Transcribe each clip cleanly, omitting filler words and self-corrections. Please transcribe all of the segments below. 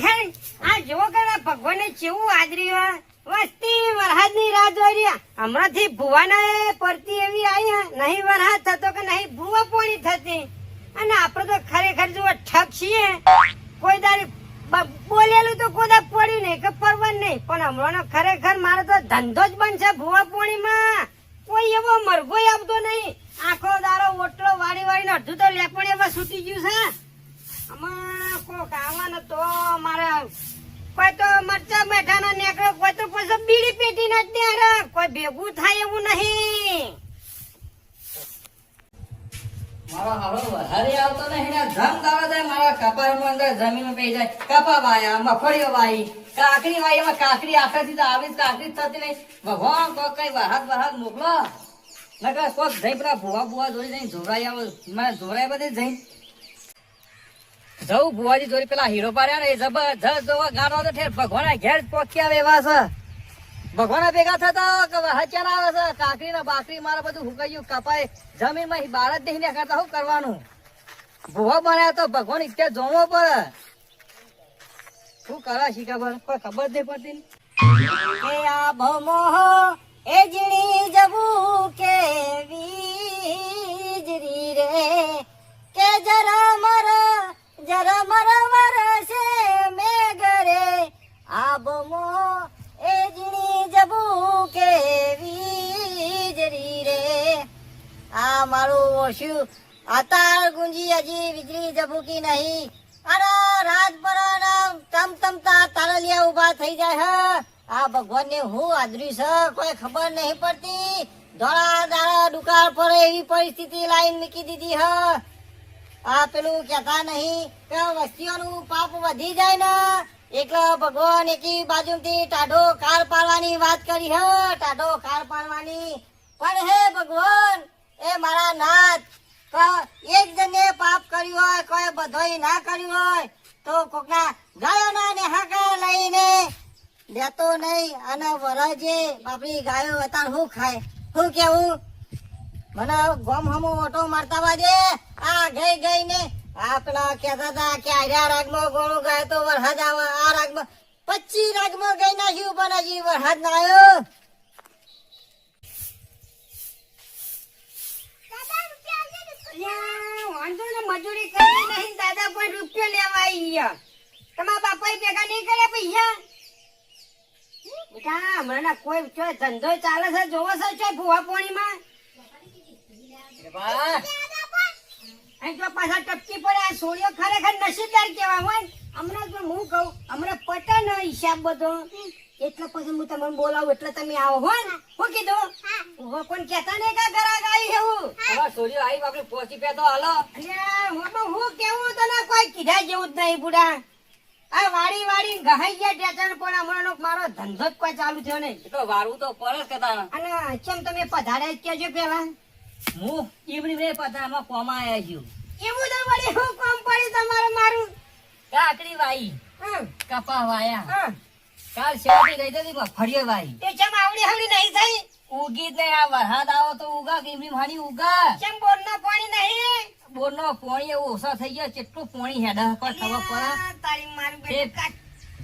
ખરેખર આ જો કે ભગવાને કેવું આદર્યું વસ્તી વરસાદની રાહ જોઈ રહ્યા હમણાંથી ભુવાના પડતી એવી આવી નહીં વરસાદ થતો કે નહીં ભુવા પોણી થતી અને આપણે તો ખરેખર જો ઠગ છીએ કોઈ દારી બોલેલું તો કોઈ દા પડ્યું નહીં કે પરવન નહીં પણ હમણાં ખરેખર મારો તો ધંધો જ બનશે ભુવા પોણીમાં કોઈ એવો મરઘો આવતો નહીં આખો દારો ઓટલો વાળી વાળીને અડધું તો લેપણ એમાં છૂટી ગયું છે આમાં કોક આવવાનું તો મારે કોઈ તો મરચા મેઠાના નીકળે કોઈ તો પછી બીડી પેટી ના જ કોઈ ભેગું થાય એવું નહીં મારો હારો વધારે આવતો નહીં ને ધમ દાવા જાય મારા કપાળમાં અંદર જમીનમાં પડી જાય કપા વાયા મફળીઓ વાઈ કાકડી વાઈ એમાં કાકડી આખેથી તો આવી જ કાકડી જ થતી નહીં ભગવાન કોઈ કઈ વરસાદ મોકલો નકર કોક જઈ પેલા ભુવા જોડી જઈને જોરાઈ આવો મને જોરાઈ બધી જઈ જવું ભુવાજી જોડી પેલા હીરો પાડ્યા ને એ જબરજસ્ત જોવા ગાનો તો ઠેર ભગવાન ઘેર પોકી આવે એવા છે ભગવાન ભેગા થતા કે હચ્યા આવે છે કાકરી ને બાકરી મારે બધું હુકાયું કપાય જમીન માં બાર જ નહીં કરતા શું કરવાનું ભૂવા બન્યા તો ભગવાન ઇત્યા જોવો પડે શું કરે શી ખબર કોઈ ખબર જ નહીં પડતી એ આ ભમો એ જીણી જવું કે વીજરી રે કે જરા મર વરસે મેઘરે આ ભમો એ જીણી જવું કે વીજરી રે આ મારું ઓછું અતાર ગુંજી હજી વીજળી જબુકી નહીં અરે રાત પર તમતમતા તારલિયા ઉભા થઈ જાય હે આ ભગવાન ને હું આદર્યું છે કોઈ ખબર નહીં પડતી ધોળા દાડા દુકાળ પર એવી પરિસ્થિતિ લાઈન મૂકી દીધી હ આ પેલું કહેતા નહીં કે વસ્તીઓનું પાપ વધી જાય ને એટલે ભગવાન એકી બાજુથી ટાઢો કાર પાડવાની વાત કરી હે ટાઢો કાર પાડવાની પણ હે ભગવાન એ મારા નાથ એક જણે પાપ કર્યું હોય કોઈ બધોય ના કર્યું હોય તો કોકના ગાયોના ને હાકા લઈને દેતો નહીં અને વરજે બાપડી ગાયો હતા શું ખાય શું કેવું મને ગોમ હમો ઓટો મારતા વાજે આ ગઈ ને આ પેલા કહેતા હતા કે આ રાગમાં ગોળું ગાય તો વરસાદ આવે આ રાગમાં 25 રાગમાં ગઈ નાખ્યું પણ હજી વરસાદ ના આવ્યો મજૂરી કરી નહીં દાદા પણ રૂપિયો લેવા આવ્યા તમારા બાપા ભેગા નહીં કરે પૈસા બેટા હમણાં કોઈ ધંધો ચાલે છે જોવો છો ભૂવા પોણીમાં પાછા ટપકી પડે આ સોળીઓ ખરેખર નસીબદાર કેવા હોય હમણાં તો હું કહું હમણાં પટે ને હિસાબ બધો એટલે પછી હું તમને બોલાવું એટલે તમે આવો હો ને શું કીધું કોઈ કેતા નહીં કે ઘરાક આવી એવું સોળીઓ આવી આપણે પહોંચી પે તો હાલો હું કેવું તને કોઈ કીધા જેવું જ નહીં બુડા આ વાડી ગહાઈ ગયા ટેચણ પણ હમણાં મારો ધંધો જ કોઈ ચાલુ થયો નહીં તો વારું તો પરસ કહેતા અને કેમ તમે પધાર્યા કેજો પેલા હું ઈવડી રે પધારમાં કોમા આવ્યા છું એવું તો વળી હું કોમ પડી તમારે મારું કાકડી વાઈ કપા વાયા કાલ શેરડી ગઈ હતી ફળીએ વાઈ તે ચમ આવડી હવડી નહીં થઈ ઉગી જ નહીં આ વરસાદ આવો તો ઉગા કેમની હાની ઉગા કેમ બોરનો પાણી નહીં બોરનો પાણી એવું ઓછા થઈ ગયા કેટલું પાણી હેડા પર ખબર પડે તારી મારું બેટા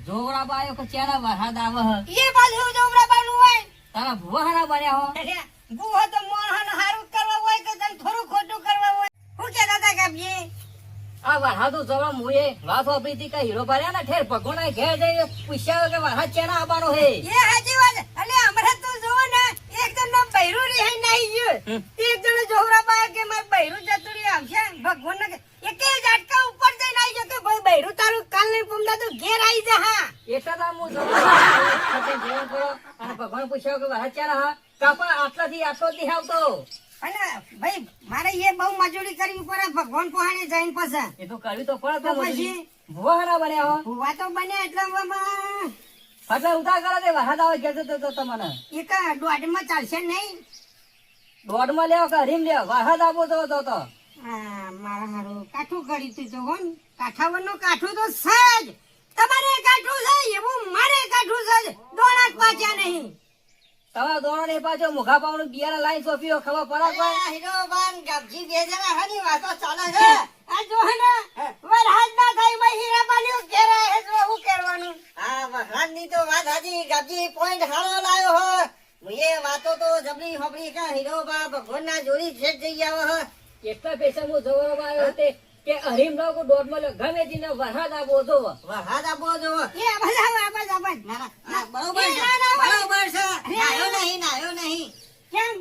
જોવરા બાયો કે ચાના વરસાદ આવે એ બાજુ જોવરા બાનું હોય તારા ભુવાના બન્યા હો ભુવા તો મોહન હારું કરવા હોય કે તને થોડું ખોટું કરવા હોય હું કે દાદા કાપજી આ વરસાદ જોવરા મુએ વાત વાપરીથી કે હીરો ભર્યા ને ઠેર ભગવાના ઘેર જઈને પૂછ્યા કે વરસાદ ચાના આવવાનો હે એ હાજી વાત અલે અમારે તો જો ને એકદમ ના બૈરું રહી નહીં ગયો એક જણ જોવરા બા કે માર બૈરું જતુરી આવશે ભગવાન ને એકે ઝાટકા ઉપર જઈને આવી ગયો કે ભાઈ બૈરું તારું કાલ નહીં પમદા તો ઘેર આવી જા હા એટલા તો હું જીવન કરો અને ભગવાન પૂછ્યો કે વરસાદ ચાના હા કાપા આટલાથી આટલો જ આવતો અને ભાઈ મારે એ બહુ મજૂરી કરવી પડે ભગવાન પોહાણે જઈને પછી એ તો કરવી તો પડે તો પછી ભુવા હરા બન્યા હો ભુવા તો બન્યા એટલે ઉતાર કરો તે વરસાદ આવે કે તો તમને એક દોઢમાં ચાલશે નહીં દોઢમાં લેવો કે હરીમ લેવો વરસાદ આપો તો મારા હારું કાઠું કરી તું તો હોન કાઠાવરનું કાઠું તો સજ તમારે કાઠું છે એવું મારે કાઠું છે દોણા પાછા નહીં તમારા દોણો ને પાછો મુખા પાવનું બિયારા લાઈન સોફીઓ ખબર પડે હીરો બાન ગબજી બે જણા હની વાતો ચાલે છે આ જો હે ને વરસાદ ના થાય ભાઈ હીરા બાલ્યો ઘેરા હે જો હું કે વરહાદની તો વાત હાજી ગાજી પોઈન્ટ હારો લાયો હો એ વાતો તો જબરી હોબરી કા હીરો બા ભગવાનના જોડી છેક જઈ આવો હો કેટલા પૈસા હું જોવા આવ્યો તે કે હરીમરાવ કો દોઢ મળ્યો ગમે તેને વરસાદ આપો જો વરહાદ આપો જો એ આબાજ આવો, આબાજ, આબાજ. ના ના બરોબર છે ના, ના, બરોબર છે નાયો નહીં કેમ?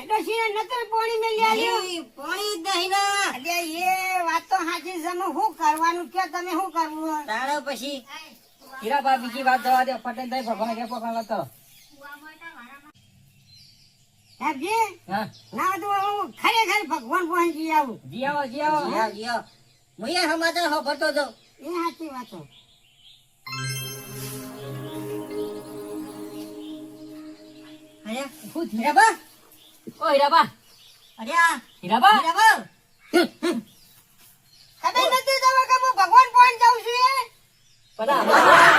ડોશીને નતર પાણી મેલી આલ્યો. નહીં પાણી જ નહીં ના અલ્યા, એ વાત તો સાચી છે. એમાં શું કરવાનું કયો તમે? શું કરવું? તાણે પછી હીરાબા બીજી વાત જવા દે પટેલ ભાઈ ભગવાન કે પકડવા તો સાહેબજી, હા ના તો હું ખરેખર ભગવાન પહોંચી આવું. જી આવો જી આવો જીયા જીયા મુયે સમાચાર હોભરતો જો એ સાચી વાતો. અરે શું થયું? હીરાબા ઓ હીરાબા અરે આ હીરાબા હીરાબા ખબર નથી તમે કે હું ભગવાન પહોંચ જાઉં છું એ? બધા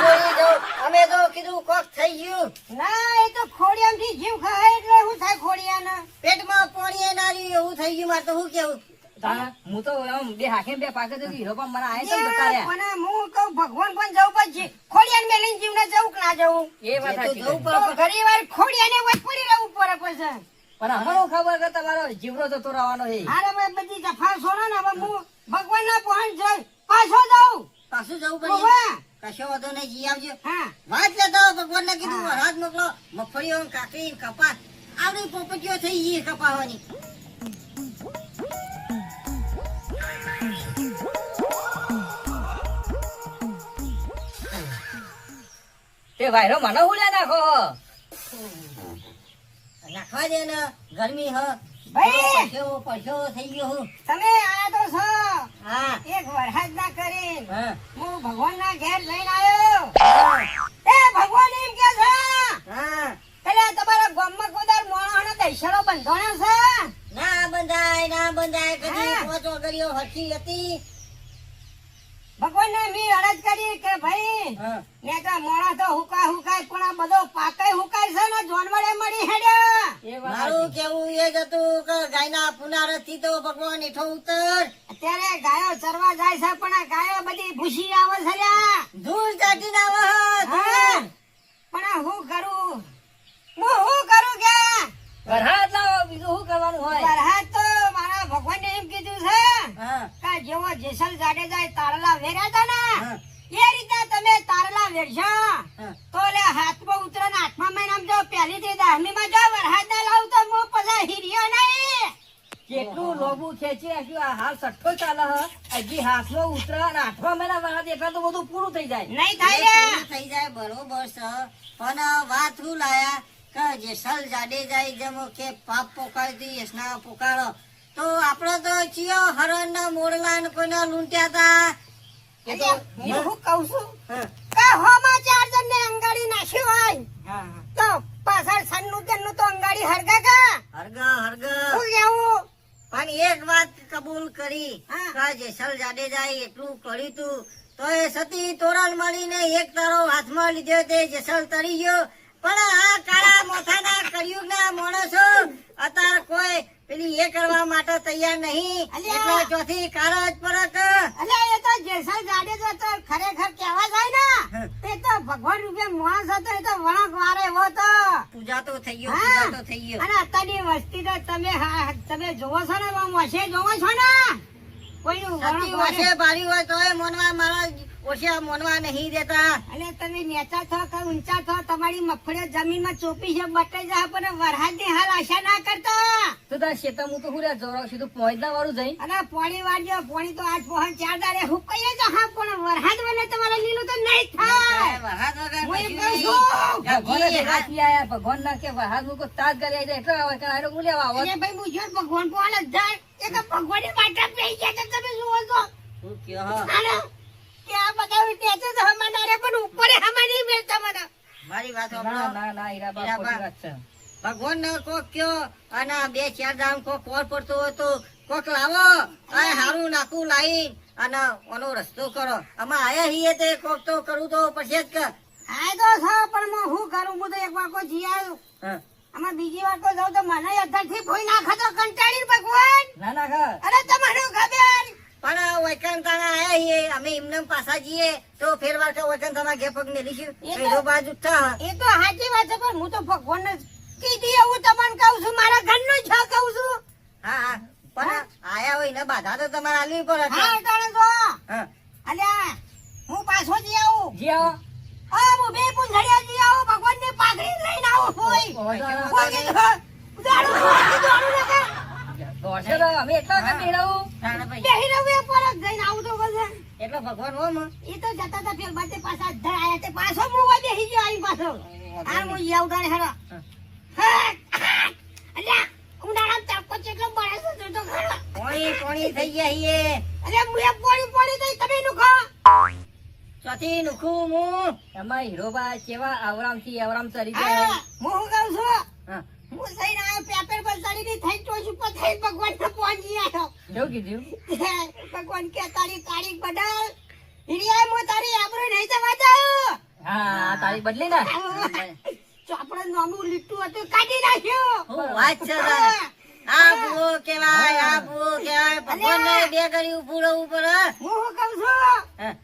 જોઈ જો અમે તો કીધું કોક થઈ ગયું ના, એ તો ખોડિયામથી જીવ ખાય એટલે શું થાય ખોડિયાના? પેટમાં પાણી ના રહ્યું એવું થઈ ગયું મારે તો શું કેવું તારા હું તો આમ બે હાકે બે પાકે તો હીરોબા મને આય તો જતા રહ્યા પણ હું કહું ભગવાન પણ જવું પછી ખોડિયાને મેલીને જીવને જવું કે ના જવું? એ વાત એ તો સાચી જવું છે. પડે. તો ઘણી વાર ખોડિયાને વચ પડી રહેવું પડે પછી. પણ અમને ખબર કે તમારો જીવરો જતો રહેવાનો છે હારે મેં બધી જફા છોડો ને હવે હું ભગવાનના પહોંચ જઈ પાછો જાઉં. પાછું જવું પડે ઓવા. કશો વાંધો નહીં જી આવજો હા, વાત લેતો ભગવાન ને કીધું હા. વરસાદ મોકલો મગફળીઓ કાકડી કપાસ આવડી પોપટીઓ થઈ ગઈ કપાવાની તે વાયરો મને ઉડ્યા નાખો નાખવા દે ને ગરમી હ ભાઈ. પરસેવો થઈ ગયો હું તમે આયા તો છો હા એક વરસાદ ના કરીને હા હું ભગવાનના ઘેર જઈને આવ્યો. એ ભગવાન એમ કે છે હા એટલે તમારા ગામમાં કોદાર મોણાનો દહીસડો બંધાણો છે? ના બંધાય કદી હા. પોચો કર્યો હરખી હતી ભગવાનને મેં અરજ કરી કે ભાઈ હા ને તો મોણા તો હુકાય પણ આ બધો પાકાય હુકાય છે ને જોનવડે મળી હેડ્યા. એ વાત મારું સાચી. કેવું એ જ હતું કે ગાયના પુનારથ થી તો ભગવાન હેઠો ઉતર અત્યારે ગાયો ચરવા જાય છે પણ આ ગાયો બધી ભૂસી આવે છે લ્યા. ધૂળ ચાટી ના હા. પણ આ હું કરું કે વરસાદ લાવો બીજું શું કરવાનું હોય વરસાદ તો મારા ભગવાને એમ કીધું છે હા કે જેવો જેસલ જાડેજા એ તારલા વેર્યા હતા ને હા. એ રીતે તમે તારલા વેરશો હા. તો લે હાથમાં ઉતરે ને 8મા મહિનામાં જો પહેલી થી 10મી માં જો વરસાદ ના લાવ તો હું પછી હીર્યો નહીં. કેટલું લોબુ ખેંચી રાખ્યું આ હાલ સટ્ટો ચાલે હ હજી હાથમાં ઉતરે અને 8મા મહિના વરસાદ એટલા તો બધું પૂરું થઈ જાય નહીં થાય એ લ્યા. પૂરું થઈ જાય બરોબર છે પણ વાત શું લાયા કે જેસલ જાડેજા જેમ કે પાપ પોકાળી યશના પોકાળો તો આપડે તો ચિયો હરણ ના મોડલા ને કોઈના લૂંટ્યા તા એ તો હું શું કહું છું હા કે હોમાં 4 જણને અંગાડી નાખ્યું હોય હા તો પાછળ સન્નું તેનું તો અંગાડી હરગા કા હરગા હું કેવું? પણ એક વાત કબૂલ કરી હા. કે જેસલ જાડેજા એટલું કર્યું તું તો એ સતી તોરણ મળીને એક તારો હાથમાં લીધો તે જેસલ તરી ગયો પણ આ કાળા મોથાના કળિયુગના માણસો અત્યારે કોઈ પેલી એ કરવા માટે તૈયાર નહીં અલ્યા. એટલે ચોથી કાળા જ પરક અલ્યા એ તો જેસલ જાડેજો તો ખરેખર કહેવા જાય ને તે તો ભગવાન રૂપે માણસ હતો એ તો વણક વારે એવો તો. પૂજા તો થઈ ગયો હા. પૂજા તો થઈ ગયો અને અત્યારની વસ્તી તો તમે જોવો છો ને મોસે જોવો છો ને કોઈનું સાચી વણક વાસે વારે. બારી હોય તોય મોનવા મારા ઓછા મોનવા નહીં દેતા અને તમે નેચા થો કે ઊંચા થો તમારી મગફળીઓ જમીનમાં ચોપી છે બટાઈ જાય પણ વરસાદની હાલ આશા ના કરતા. તો તાર શેતા હું તો હુર્યા જોરાવ સીધું પહોંચના વાળું જઈ અને પોણી વાળજો પોણી તો આજ પહોંચ 4 દાડે હુકાઈ તો હા પણ વરસાદ વને તમારે લીલું તો નહીં થાય. વરસાદ વગર હું એમ કશું કહું નહીં. છું. ભગવાન ભેગા થી આયા ભગવાન ના કે વરસાદ મૂકો તાજ કરી આવી જાય એટલે આવે કે આનો હું લેવા આવો અને ભાઈ હું જો ભગવાન પોવાને જાય એ તો ભગવાનની માટા પઈ ગયા તો તમે જુઓ છો શું કયો હો? અને કે આ બધા ટેચો તો હમાનારે પણ ઉપર હમાની બેસતા મને. મારી વાત ના સાંભળો. ના ના હીરાબા હીરાબા. ખોટી વાત છે ભગવાન ને કોક કયો અને 2-4 દામ કોક કોર પડતો હોય તો કોક લાવો આ હારું નાખું લાવી અને ઓનો રસ્તો કરો આમાં આયા હીએ તે કોક તો કરું તો પછી જ કર આ તો છો પણ હું શું કરું હું તો એક વાકો જી આવ્યો હા. આમાં બીજી વાર તો જાઉં તો મને અત્યારથી ભોય નાખો તો કંટાળી ભગવાન. ના ના ખા અરે તમારું ખબર પણ વૈકન તાણા આયા છીએ અમે એમને પાછા જઈએ તો ફેરવાર કે વૈકન તમારા ઘેર પગ મેલીશું એ તો- હીરો બાજુ થા એ તો સાચી વાત છે પણ હું તો ભગવાનને કીધી એવું તમને કહું છું મારા ઘરનું છે કહું છું હા હા પણ આયા હોય ને બાધા તો તમારે આલવી પડે હા તાણે જો હા અલ્યા હું પાછો જઈ આવું જી આવો. હું બે પૂંછડિયા જઈ આવું ભગવાનની પાઘડી લઈને આવું હોય કોઈ કીધું, દોડું, દોડું નકર. દોડશે તો અમે એકલા કેમ બેહરાવું? તાણે ભાઈ બેહી રહું એ પર જ જઈને આવું તો બસ. એટલે ભગવાન હોમ ઈ તો જતા તા પેલ બાજુ પાછા અધ્ધર આયા તે પાછો હું હોય બેહી ગયો આઈ પાછો. હા હું ઈ આવું તાણે હેડો. હા, અલ્યા ઉનાળામાં તાપકો ચેટલો બળે છે જોતો ખરો. પોણી થઈ ગયા છીએ અલ્યા હું એક પોણી થઈ તમે નું ખા. ચોથી નુખું હું એમાં હીરોબા કેવા આવરામથી આવરામ ચડી જાય. હા, હું શું કહું છું હા. હું થઈને આવ્યો પેપર પર ચડીને થઈ ટોચ ઉપર થઈ ભગવાનને પહોંચી આવ્યો. કેવું કીધું? ભગવાન કે તારી તારીખ બદલ હિરિયા હું તારી આબરૂ નહીં જવા દઉં. હા તારીખ બદલી ને. ચોપડા નાનું લીટું હતું કાઢી નાખ્યું. હું વાત છે તારે. આ ભૂવો કેવાય આ ભૂવો કેવાય ભગવાનને બે ઘડી ઊભું રહેવું પડે હું શું કહું છું હા.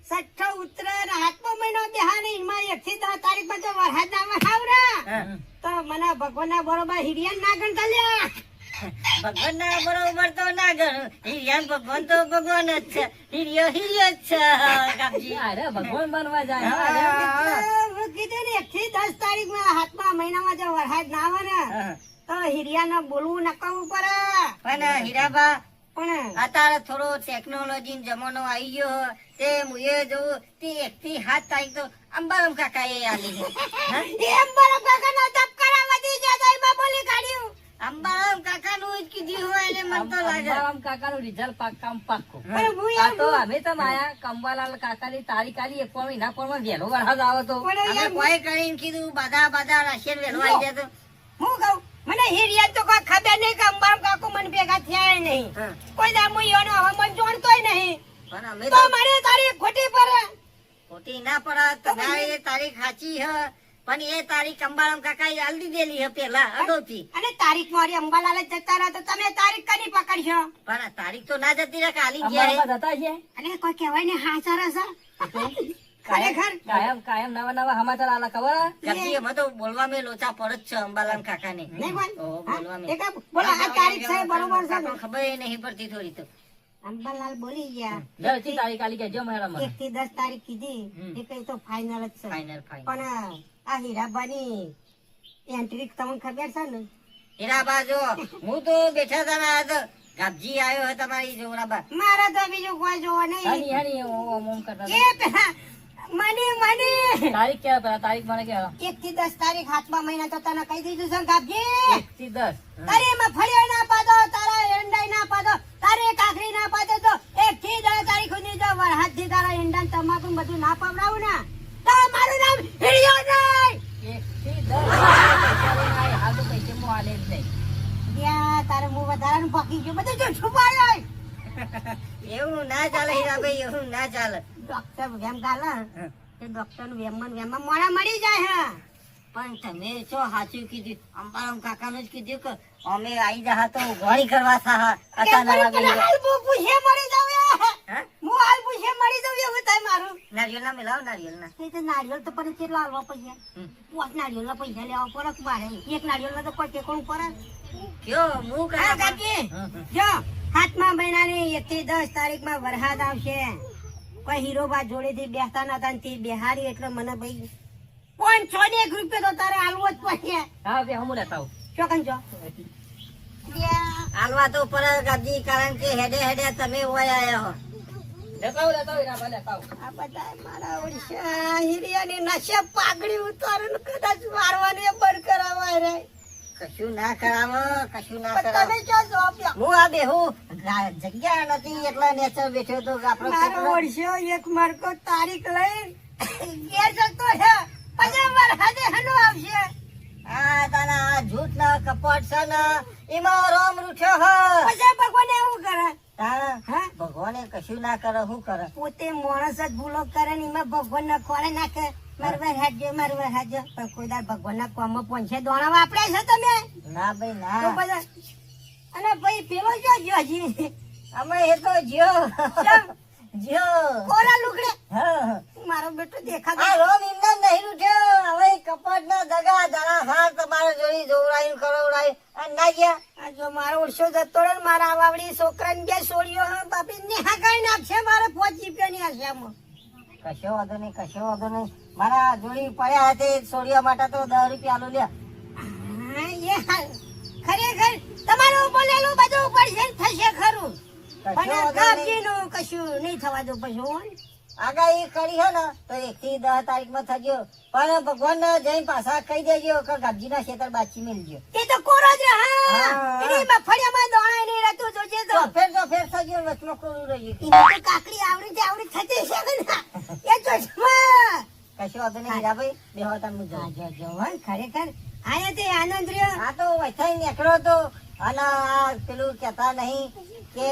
સઠ્ઠો ઉત્તરાયણ હાથમો મહિનો બેહાને એમાં 1 થી 10 તારીખ પછી વરસાદ ના વહાવરા હા. તો મને ભગવાનના બરોબર હિરિયા ના ગણતા લ્યા. ભગવાન ના બરોબર તો ના ગણ હિરિયાન ભગવાન તો ભગવાન જ છે હિરિયો હિરિયો જ છે કાપજી. અરે ભગવાન બનવા જાય. હા. હું કીધું ને 1 થી 10 તારીખમાં હાથમા મહિનામાં જો વરસાદ ના આવે ને હા. તો હિરિયાને બોલવું નકાવું પડે. પણ હીરાબા પણ અત્યારે થોડો ટેકનોલોજી જમાનો આવી ગયો તે મુએ જોઉં તે 1 થી 7 તારીખ તો અંબારામ કાકા એ આલી છે. હા? એમ બરો કાકાના ધબકારા વધી ગયા તો એમાં બોલી કાઢ્યું. અંબારામ કાકા નું જ કીધું હોય એને મને તો લાગે અંબારામ કાકાનું રિઝલ્ટ પાક્કામ પાક્કું. પણ હું આ એમ તો અમે તો માયા કંબાલાલ કાકાની તારીખ આલી એક પણ મહિના પણ વહેલો વરસાદ આવે તો. પણ અમે એમ કોઈ કરીને કીધું બાધા રાશિયન વેલો આવી જાય તો હું કહું મને હિરિયા તો કોઈ ખબર નહીં કે અંબારામ કાકુ મને ભેગા થયા નહીં. હા. કોઈ દામુ ઈયોનો હવે મને જોણતોય નહીં. પણ અમે તો તો મારી તારીખ ખોટી પડે. ખોટી ના પડે તમારી એ તારીખ સાચી હ પણ એ તારીખ અંબારામ કાકા એ આલી દીધેલી હે પેલા અગાઉથી અને તારીખ મારી અંબાલાલ જ જતા રહ્યા તો તમે તારીખ કદી પકડશો? પણ તારીખ તો ના જતી રહે કે આલી ગયા હે. અંબારામ જતા છે. અને કોઈ કહેવાય ને હા સરસ ખરેખર કાયમ નવા નવા સમાચાર આલા ખબર હે? ગપી અમે તો બોલવા મેં લોચા પડે જ છે અંબાલાલ કાકા ને નહીં બોલ? બોલવા હા? મેં એ કાં બોલો આ તારીખ છે બરોબર છે ને? ખબર ય નહીં પડતી થોડી તો અંબાલાલ બોલી ગયા લે, ચી તારીખ આલી કહેજો મેડમ મને. 1 થી 10 તારીખ કીધી હમ. એ કઈ તો ફાઇનલ જ છે. ફાઇનલ ફાઇનલ પણ આ હીરાબાની એન્ટ્રી તમને ખબર છે ને? હીરાબા જો હું તો બેઠા હતા ને આ તો ગાબજી આવ્યો હે તમારી જોરાબા મારા તો બીજું કોઈ જોવા નહીં. હની ઓમ કરતા એ પેલા મની તારીખ ક્યારે પેલા તારીખ મને કે 1 થી 10 તારીખ હાથમા મહિના તો તને કહી દીધું છે ગાબજી. 1 થી 10. તારે એમાં ફળિયો ના પાડો તારા એંડાઈ ના પાડો તારે કાકરી ના પાડો તો 1 થી 10 તારીખ સુધી જો વરહાદ થી તારા એંડા ને તમાકુ ને બધું ના પવડાવું ને તો મારું નામ હિરિયો નહીં. 1 થી 10 પૈસા લઈને આય. હાલ તો પૈસે હું આલે જ નહીં. ત્યાં તારે હું વધારાનું પાકી ગયું બધું જો છુપાયો. એવું ના ચાલે હીરાભાઈ એવું ના ચાલે ડોક્ટર વેમ ગાલે તે ડોક્ટર નું વેમમાં મોડા મળી જાય હે. પણ તમે શું સાચું કીધું અંબારામ કાકાનું જ કીધું કે અમે આવી જા તો ઘણી કરવા થા કે મને પેલા હાલ હું પૂછે મરી જાવ હા? હું હાલ પૂછે મરી જાવ એવું થાય મારું. નારિયેલ ના મિલાવ નારિયેલ ના એ તો નારિયેળ તો પણ કેટલા હાલવા પૈસા? 5 નારિયેળ ના પૈસા લેવા પડે કે મારે એક નારિયેળ ના તો કોઈ ટેકોણું પડે. કયો હું હા કરા કાકી જો હાથમાં મહિનાની 1 થી 10 તારીખમાં વરસાદ આવશે. કોઈ હીરોબા જોડેથી બેસતા નતા ને તે બેહારી એટલે મને ભાઈ 501 રૂપિયા તો તારે હાલવો જ પડશે. હા બે હું લેતા આવું. ચોકન જો હાલવા તો પર ગાબજી કારણ કે હેડે હેડે તમે ઓય આયા હો લેતા આવું, લેતા આવું, હીરાબા, લેતા આવું. આ બધા મારા ઓડિશા હીરિયાની નશા પાઘડી ઉતારીને કદાચ મારવાને બંધ કરાવાય રે. કશું ના કરાવો કશું ના પણ કરાવો તમે ક્યાં જવાબ લ્યો? હું આ બેહું જગ્યા નથી એટલે નેચર બેઠો તો આપણો મારો છોકરો ઓડિશો એક માર્કો તારીખ લઈને ઘેર જતો છે પછી વરસાદે હનો આવશે. આ તારા જૂઠ ના કપટ છે ને એમાં રોમ રૂઠ્યો હ પછી ભગવાન એવું કરે તારા હા? ભગવાને કશું ના કરે શું કરે પોતે માણસ જ ભૂલો કરે ને એમાં ભગવાન ના ખોળે નાખે મારવા હાજે પણ કોઈ દાડ ભગવાન ના કોમ પહોંચે દોણા વાપરે છે તમે ના ભાઈ તો ના બધા અને ભાઈ પેલો જો હજી અમે એ તો જ્યો જ્યો કોરા લુગડે હા મારો બેટો દેખાતો આ રોમ ઇમદાન નહીં ઉઠ્યો હવે કપટ ના દગા દરા સાર તમારે જોડી જોવરાયું કરોવરાયું અને ના ગયા આ જો મારો ઓળશો જતો રહ્યો ને મારા આવાવડી છોકરાને બે છોડ્યો હે બાપી ને હાકાઈ નાખશે મારે 5 રૂપિયાની આશામાં કશો વાંધો નહીં કશો વાંધો નહીં મારા જોડી પડ્યા હતી છોડ્યા માટે તો 10 રૂપિયા આલો લ્યા હા, એ હાલ. ખરેખર તમારું બોલેલું બધું પડશે ને થશે ખરું કશો પણ વાંધો નહીં. કાપજીનું કશું નહીં થવા દો પછી હો ને. આગાહી કરી હે ને તો 1 થી 10 તારીખમાં થજો પણ ભગવાન જઈને પાછા કહી દેજો કે ગાબજીના ખેતર બાચી મેલજો તે તો કોરો જ હા હા. એની મફળિયામાં દોણાય નહીં રહેતું જોજે તો તો ફેર થજો વચમાં કોરું રહ્યું એની તો કાકડી આવડી થતી છે ને એ જોશમાં કશો વાંધો નહીં હીરાભાઈ બેહો તમે હા, જાઓ. જો હો, ખરેખર આયા તે આનંદ રહ્યો આ તો વૈસાઈ નીકળ્યો તો અને આ પેલું કેતા નહીં કે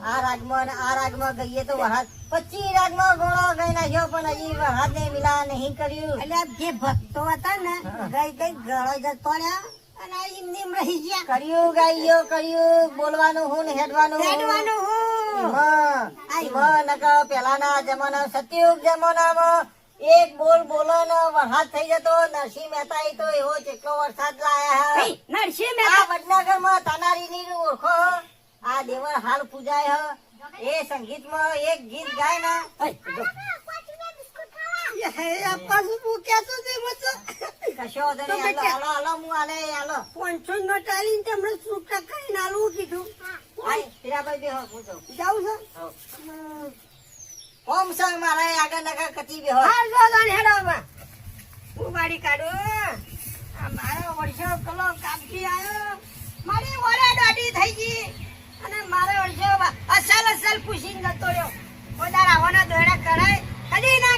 આ રાગમાં ગઈએ તો વરસાદ 25 રાગમાં ગોળો ગઈ નાખ્યો પણ હજી વરસાદ ને મિલા નહીં કર્યું એટલે આ જે ભક્તો હતા ને ગઈ ગળો જતો રહ્યો અને આ એમ રહી ગયા કર્યું બોલવાનું હું ને હેડવાનું હું. હેડવાનું હું એમાં નકર પેલાના જમાના સતયુગ જમાનામાં એક બોલ બોલો ને વરસાદ થઈ જતો નરસિંહ મહેતા એ તો એવો જેટલો વરસાદ લાયા હે. નરસિંહ આ મહેતા વડનગરમાં તાનારી ની ઓળખો હે. આ દેવળ હાલ પૂજાય હે. એ સંગીતમાં એક ગીત ગાય ને પાછું કહેતો તે મતો કશો વાંધો નહીં. હાલો, હાલો, હું હાલે હાલો 500 નોટ આલીને તમને છૂટા કરીને આલવું કીધું હાય, હીરાભાઈ બેહો હું જાઉં. જાઉં છો હઉ. ઓમ સંગ મારે આગળ નગર કતી બેહો હા જો જાણ હેડોમાં હું વાડી કાઢું આ મારો વર્ષો કલો કાપી આવ્યો મારી વડા દાઢી થઈ ગઈ અને મારો વર્ષો અસલ પૂછીને જતો રહ્યો કોઈ દાર આવવાના દોડા કરાય કદી ના